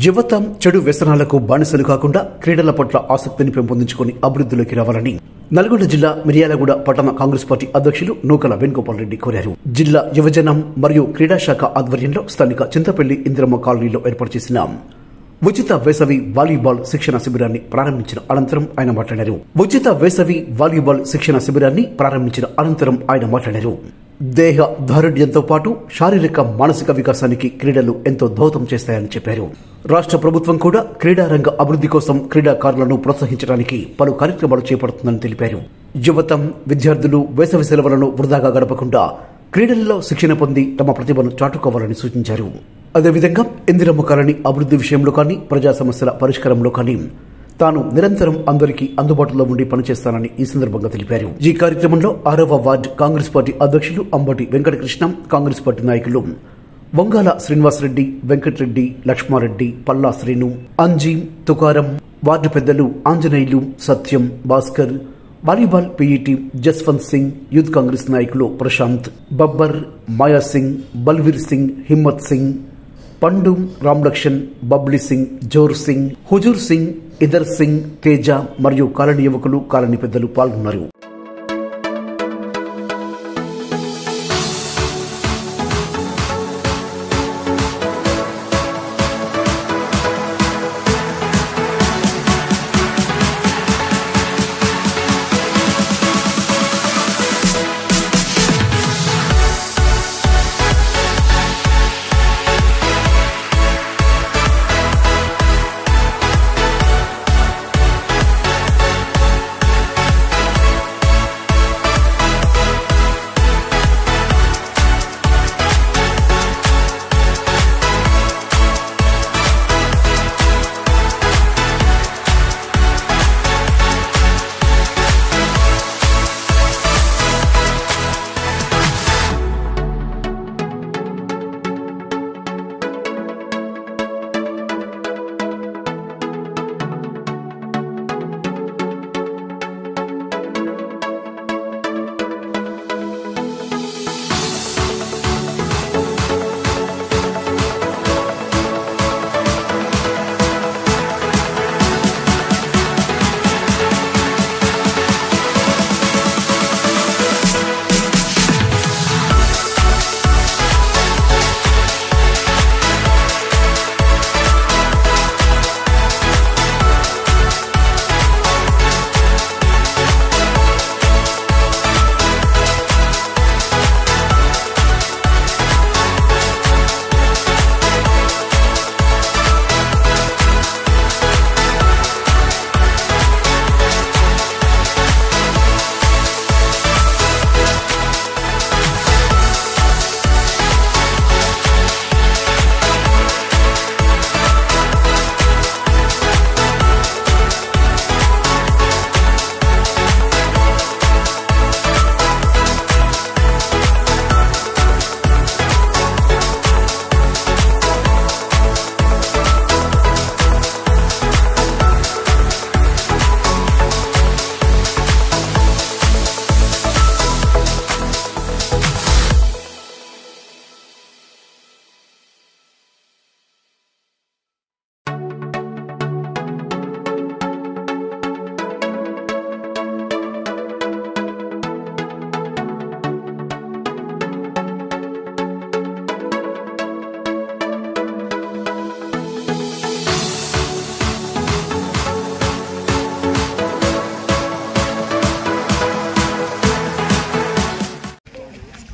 యువత చెడు వ్యసనాలకు బానిసలు కాకుండా క్రీడల పట్ల ఆసక్తిని పెంపొందించుకుని అభివృద్ధిలోకి రావాలని నల్గొండ జిల్లా మిర్యాలగూడ పట్టణ కాంగ్రెస్ పార్టీ అధ్యక్షులు నూకల వేణుగోపాల్ రెడ్డి కోరారు. జిల్లా యువజనం మరియు క్రీడా శాఖ ఆధ్వర్యంలో స్థానిక చింతపల్లి ఇందిరమ్మ కాలనీలో ఏర్పాటు చేసిన ఉచిత వేసవి వాలీబాల్ శిక్షణ శిబిరాన్ని ప్రారంభించిన అనంతరం ఆయన మాట్లాడారు. ఉచిత వేసవి వాలీబాల్ శిక్షణ శిబిరాన్ని ప్రారంభించిన అనంతరం ఆయన మాట్లాడారు. దేహ దారుఢ్యంతో పాటు శారీరక మానసిక వికాసానికి క్రీడలు ఎంతో దోహదం చేస్తాయని చెప్పారు. రాష్ట్ర ప్రభుత్వం కూడా క్రీడారంగ అభివృద్ధి కోసం క్రీడాకారులను ప్రోత్సహించడానికి పలు కార్యక్రమాలు చేపడుతుందని తెలిపారు. యువత విద్యార్థులు వేసవి సెలవులను వృధాగా గడపకుండా క్రీడల్లో శిక్షణ పొంది తమ ప్రతిభను చాటుకోవాలని సూచించారు. అదేవిధంగా ఇందిరమ్మ కాలనీ అభివృద్ధి విషయంలో కానీ ప్రజా సమస్యల పరిష్కారంలో కానీ తాను నిరంతరం అందరికీ అందుబాటులో ఉండి పనిచేస్తానని ఈ సందర్భంగా తెలిపారు. ఈ కార్యక్రమంలో 6వ వార్డు కాంగ్రెస్ పార్టీ అధ్యక్షులు అంబటి వెంకటకృష్ణ, కాంగ్రెస్ పార్టీ నాయకులు వంగాల శ్రీనివాసరెడ్డి, వెంకటరెడ్డి, లక్ష్మారెడ్డి, పల్లా శ్రీను, అంజీ, తుకారం, వార్డు పెద్దలు Anjaneyulu, Satyam, Bhaskar, volleyball PET Jaswant Singh, youth Congress నాయకులు ప్రశాంత్, బబ్బర్, మాయా సింగ్, బల్వీర్ సింగ్, హిమ్మత్ సింగ్, పండు, రామ్లక్ష్మణ్, బబ్లీ సింగ్, జోర్ సింగ్, హుజూర్ సింగ్, ఇదర్ సింగ్, తేజ మరియు కాలనీ యువకులు, కాలనీ పెద్దలు పాల్గొన్నారు.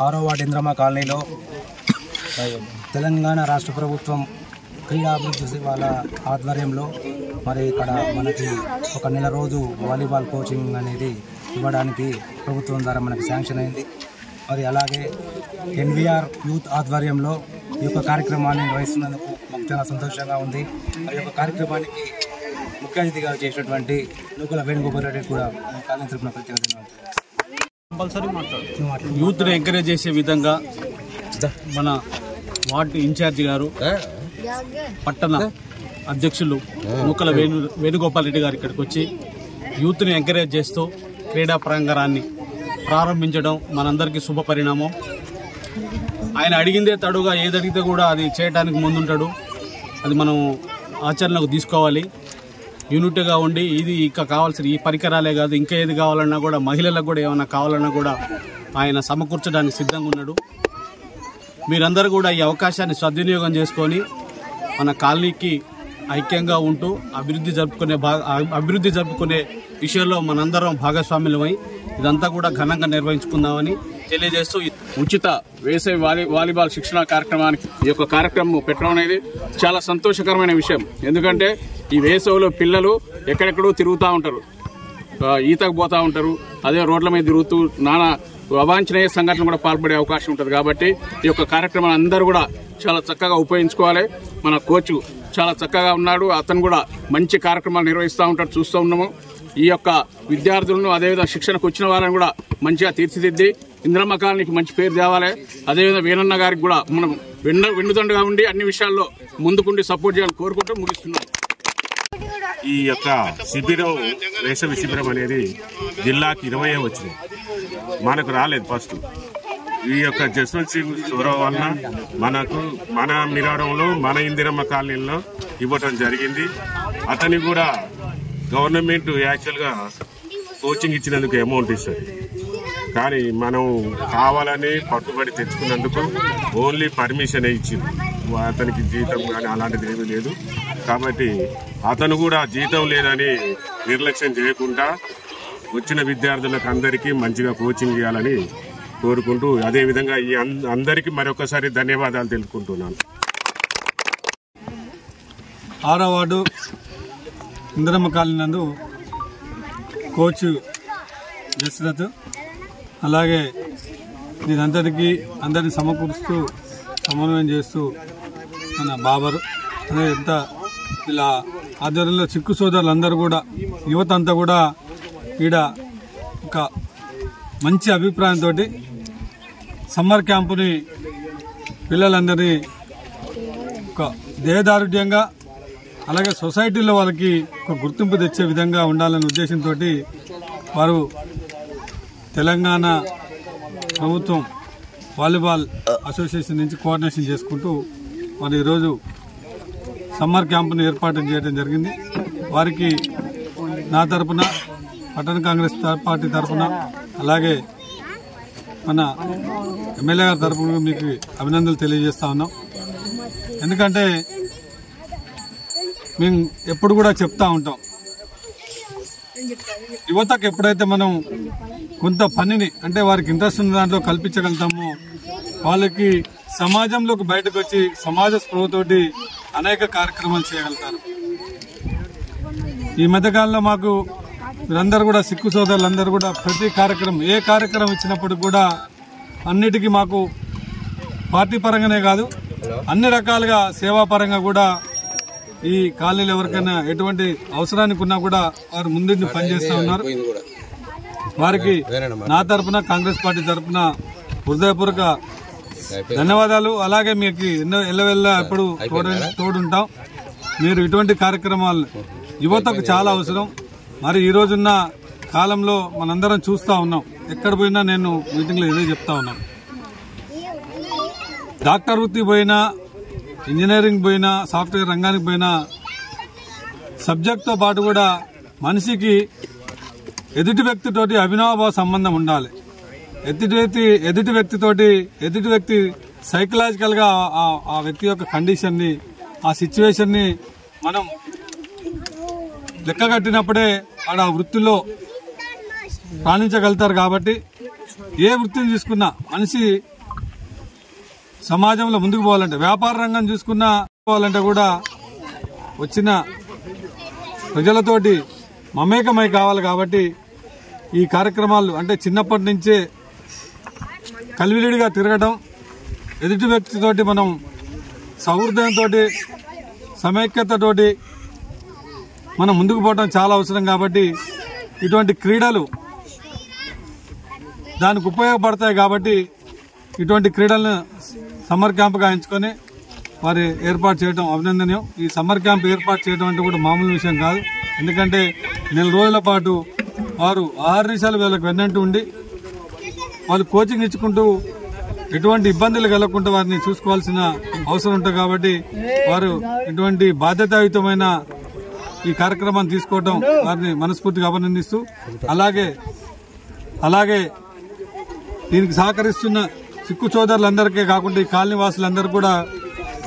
ఆరో వార్డు ఇంద్రమ్మ కాలనీలో తెలంగాణ రాష్ట్ర ప్రభుత్వం క్రీడాభివృద్ధి వాళ్ళ ఆధ్వర్యంలో మరి ఇక్కడ మనకి ఒక నెల రోజు వాలీబాల్ కోచింగ్ అనేది ఇవ్వడానికి ప్రభుత్వం ద్వారా మనకి శాంక్షన్ అయింది. మరి అలాగే ఎన్వీఆర్ యూత్ ఆధ్వర్యంలో ఈ యొక్క కార్యక్రమాన్ని నిర్వహిస్తున్నందుకు మాకు చాలా సంతోషంగా ఉంది. మరి ఈ యొక్క కార్యక్రమానికి ముఖ్య అతిథిగా చేసినటువంటి నూకల వేణుగోపాల్ రెడ్డి కూడా కాలనీ తరపున ప్రత్యేకంగా యూత్ని ఎంకరేజ్ చేసే విధంగా మన వార్డు ఇన్ఛార్జి గారు, పట్టణ అధ్యక్షులు నూకల వేణుగోపాల్ రెడ్డి గారు ఇక్కడికి వచ్చి యూత్ని ఎంకరేజ్ చేస్తూ క్రీడా ప్రాంగణాన్ని ప్రారంభించడం మనందరికీ శుభ పరిణామం. ఆయన అడిగిందే తడుగా ఏది అడిగితే కూడా అది చేయడానికి ముందుంటాడు. అది మనం ఆచరణకు తీసుకోవాలి. యూనిట్గా ఉండి ఇది ఇంకా కావాల్సిన ఈ పరికరాలే కాదు, ఇంకా ఏది కావాలన్నా కూడా, మహిళలకు కూడా ఏమైనా కావాలన్నా కూడా ఆయన సమకూర్చడానికి సిద్ధంగా ఉన్నాడు. మీరందరూ కూడా ఈ అవకాశాన్ని సద్వినియోగం చేసుకొని మన కాలనీకి ఐక్యంగా ఉంటూ అభివృద్ధి జరుపుకునే విషయంలో మనందరం భాగస్వాములమై ఇదంతా కూడా ఘనంగా నిర్వహించుకుందామని తెలియజేస్తూ ఉచిత వేసవి వాలీబాల్ శిక్షణ కార్యక్రమానికి ఈ యొక్క కార్యక్రమం పెట్టడం అనేది చాలా సంతోషకరమైన విషయం. ఎందుకంటే ఈ వేసవిలో పిల్లలు ఎక్కడెక్కడో తిరుగుతూ ఉంటారు, ఈతకు పోతూ ఉంటారు, అదే రోడ్ల మీద తిరుగుతూ నానా అవాంఛనీయ సంఘటనలు కూడా పాల్పడే అవకాశం ఉంటుంది. కాబట్టి ఈ యొక్క కార్యక్రమాన్ని అందరూ కూడా చాలా చక్కగా ఉపయోగించుకోవాలి. మన కోచ్ చాలా చక్కగా ఉన్నాడు, అతను కూడా మంచి కార్యక్రమాలు నిర్వహిస్తూ ఉంటాడు, చూస్తూ ఉన్నాము. ఈ యొక్క విద్యార్థులను అదేవిధంగా శిక్షణకు వచ్చిన వాళ్ళని కూడా మంచిగా తీర్చిదిద్ది ఇంద్రమ్మ కాలనీకి మంచి పేరు తేవాలి. అదేవిధంగా వేణన్న గారికి కూడా మనం వెన్నుదండగా ఉండి అన్ని విషయాల్లో ముందుకుండి సపోర్ట్ చేయాలని కోరుకుంటూ ముగిస్తున్నాం. ఈ యొక్క శిబిరం, వేసవి శిబిరం అనేది జిల్లాకి 20 వచ్చింది, మనకు రాలేదు ఫస్ట్. ఈ యొక్క జస్వంత్ సింగ్ చొరవ వలన మన మిరారంలో, మన ఇందిరమ్మ కాలనీలో ఇవ్వటం జరిగింది. అతనికి కూడా గవర్నమెంట్ యాక్చువల్గా కోచింగ్ ఇచ్చినందుకు అమౌంట్ ఇస్తుంది, కానీ మనం కావాలని పట్టుబడి తెచ్చుకున్నందుకు ఓన్లీ పర్మిషన్ ఇచ్చింది. అతనికి జీతం కానీ అలాంటిది ఏమీ లేదు. కాబట్టి అతను కూడా జీతం లేదని నిర్లక్ష్యం చేయకుండా వచ్చిన విద్యార్థులకు అందరికీ మంచిగా కోచింగ్ ఇవ్వాలని కోరుకుంటూ, అదేవిధంగా ఈ అందరికీ మరొకసారి ధన్యవాదాలు తెలుపుకుంటున్నాను. 6వ వార్డు ఇందిరమ్మ కాలనీ నందు కోచ్ జస్రత్, అలాగే అందరినీ సమకూరుస్తూ సమన్వయం చేస్తూ మన బాబరు అనే ఎంత ఇలా ఆధ్వర్యంలో చిక్కు సోదరులందరూ కూడా, యువత అంతా కూడా ఈడ ఒక మంచి అభిప్రాయంతో సమ్మర్ క్యాంపుని పిల్లలందరినీ ఒక దేహదారుఢ్యంగా, అలాగే సొసైటీలో వాళ్ళకి ఒక గుర్తింపు తెచ్చే విధంగా ఉండాలనే ఉద్దేశంతో వారు తెలంగాణ ప్రభుత్వం వాలీబాల్ అసోసియేషన్ నుంచి కోఆర్డినేషన్ చేసుకుంటూ మరి ఈరోజు సమ్మర్ క్యాంపును ఏర్పాటు చేయడం జరిగింది. వారికి నా తరపున, పట్టణ కాంగ్రెస్ పార్టీ తరపున, అలాగే మన ఎమ్మెల్యే గారి తరపున మీకు అభినందనలు తెలియజేస్తా ఉన్నాం. ఎందుకంటే మేము ఎప్పుడు కూడా చెప్తా ఉంటాం, యువతకు ఎప్పుడైతే మనం కొంత పనిని అంటే వారికి ఇంట్రెస్ట్ ఉన్న దాంట్లో కల్పించగలుగుతామో వాళ్ళకి సమాజంలోకి బయటకు వచ్చి సమాజ స్పృహతోటి అనేక కార్యక్రమాలు చేయగలుగుతారు. ఈ మధ్యకాలంలో మాకు మీరందరూ కూడా సిక్కు సోదరులందరూ కూడా ప్రతి కార్యక్రమం, ఏ కార్యక్రమం ఇచ్చినప్పుడు కూడా అన్నిటికీ మాకు పార్టీ పరంగానే కాదు అన్ని రకాలుగా సేవాపరంగా కూడా ఈ కాలనీలో ఎవరికైనా ఎటువంటి అవసరానికి ఉన్నా కూడా వారు ముందుండి పనిచేస్తూ ఉన్నారు. వారికి నా తరపున, కాంగ్రెస్ పార్టీ తరపున హృదయపూర్వక ధన్యవాదాలు. అలాగే మీకు ఎల్లవెల్ల ఎప్పుడు తోడుంటాం. మీరు ఇటువంటి కార్యక్రమాలు యువతకు చాలా అవసరం. మరి ఈ రోజున్న కాలంలో మనందరం చూస్తూ ఉన్నాం, ఎక్కడ పోయినా నేను మీటింగ్లో ఇదే చెప్తా ఉన్నాను, డాక్టర్ వృత్తి పోయినా, ఇంజనీరింగ్ పోయినా, సాఫ్ట్వేర్ రంగానికి పోయినా సబ్జెక్ట్తో పాటు కూడా మనిషికి ఎదుటి వ్యక్తితోటి అవినాభావ సంబంధం ఉండాలి. ఎదుటి వ్యక్తి సైకలాజికల్గా ఆ వ్యక్తి యొక్క కండిషన్ని, ఆ సిచ్యువేషన్ని మనం లెక్క కట్టినప్పుడే ఆడ వృత్తిలో రాణించగలుగుతారు. కాబట్టి ఏ వృత్తిని తీసుకున్నా మనిషి సమాజంలో ముందుకు పోవాలంటే, వ్యాపార రంగం చూసుకున్నా కూడా వచ్చిన ప్రజలతోటి మమేకమై కావాలి. కాబట్టి ఈ కార్యక్రమాలు అంటే చిన్నప్పటి నుంచే కలివిడిగా తిరగడం, ఎదుటి వ్యక్తితోటి మనం సౌహృదయంతో, సమైక్యతతోటి మనం ముందుకు పోవడం చాలా అవసరం. కాబట్టి ఇటువంటి క్రీడలు దానికి ఉపయోగపడతాయి. కాబట్టి ఇటువంటి క్రీడలను సమ్మర్ క్యాంపుగా ఎంచుకొని వారు ఏర్పాటు చేయడం అభినందనీయం. ఈ సమ్మర్ క్యాంప్ ఏర్పాటు చేయడం అంటే కూడా మామూలు విషయం కాదు. ఎందుకంటే 4 రోజుల పాటు వారు 6 నిమిషాలు వీళ్ళకి వెన్నంటూ ఉండి వాళ్ళు కోచింగ్ ఇచ్చుకుంటూ ఎటువంటి ఇబ్బందులు కలగకుండా వారిని చూసుకోవాల్సిన అవసరం ఉంటుంది కాబట్టి వారు ఇటువంటి బాధ్యతాయుతమైన ఈ కార్యక్రమాన్ని తీసుకోవడం వారిని మనస్ఫూర్తిగా అభినందిస్తూ అలాగే దీనికి సహకరిస్తున్న సిక్కు సోదరులందరికీ కాకుండా ఈ కాలనీ వాసులందరూ కూడా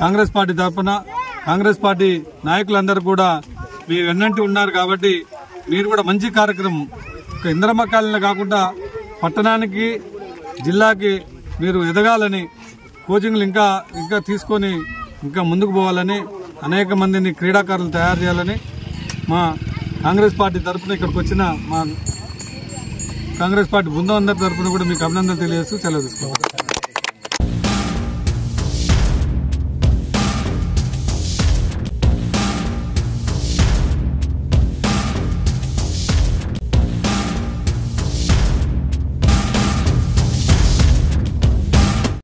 కాంగ్రెస్ పార్టీ తరఫున కాంగ్రెస్ పార్టీ నాయకులందరూ కూడా మీ వెన్నంటి ఉన్నారు కాబట్టి మీరు కూడా మంచి కార్యక్రమం ఇందిరమ్మ కాలనీ కాకుండా పట్టణానికి జిల్లాకి మీరు ఎదగాలని కోచింగ్లు ఇంకా తీసుకొని ఇంకా ముందుకు పోవాలని అనేక మందిని క్రీడాకారులు తయారు చేయాలని మా కాంగ్రెస్ పార్టీ తరఫున ఇక్కడికి వచ్చిన మా కాంగ్రెస్ పార్టీ బృందం అందరి తరఫున కూడా మీకు అభినందనలు తెలియజేస్తూ సెలవు తీసుకుంటాం.